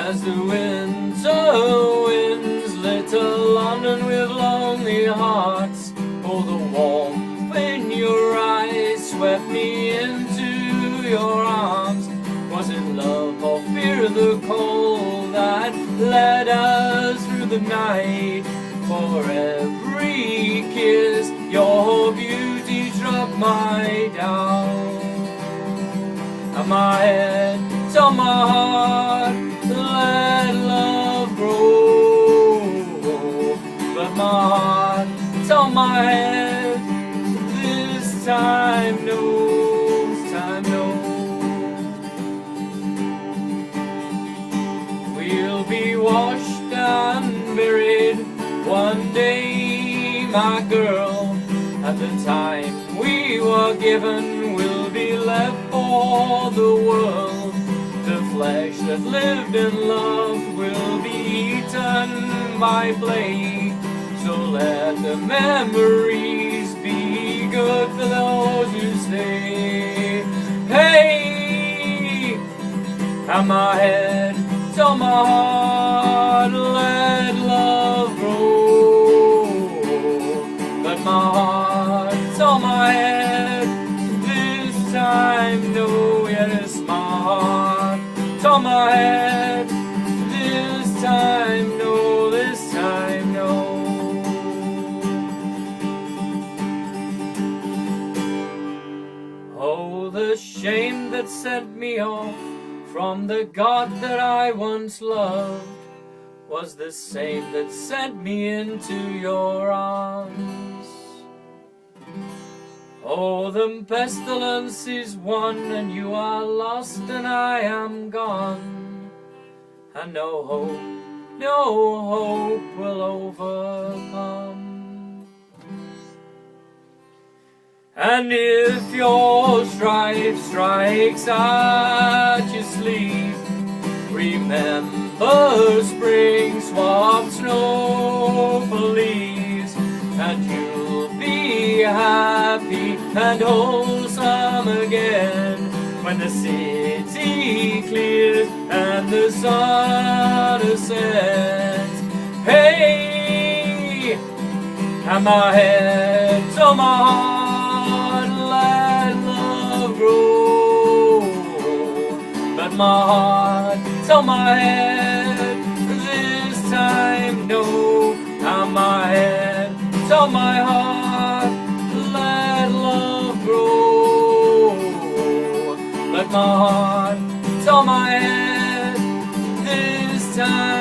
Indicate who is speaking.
Speaker 1: As the winter winds little London with lonely hearts, oh, the warmth in your eyes swept me into your arms. Was it love or fear the cold that led us through the night? For every kiss your beauty struck my down. And my head to my heart, let love grow. But my heart to my head, this time no, this time no. We'll be washed and buried one day, my girl. At the time we were given will be left for the world. The flesh that lived in love will be eaten by plague. So let the memories be good for those who stay. Hey, and my head to my heart, let love grow. Let my heart to my head, this time no, yes, my heart to my head, this time no, this time no. Oh, the shame that sent me off from the God that I once loved was the same that sent me into your arms. Oh, the pestilence is won, and you are lost, and I am gone, and no hope will overcome. And if your strife strikes at your sleep, remember spring swapped snow for leaves, and you'll be happy and wholesome again when the city clears and the sun ascends. Hey, and my head to my heart, let love grow. But my heart to my head, this time no. And my head to my heart, let love grow. Let my heart to my head, this time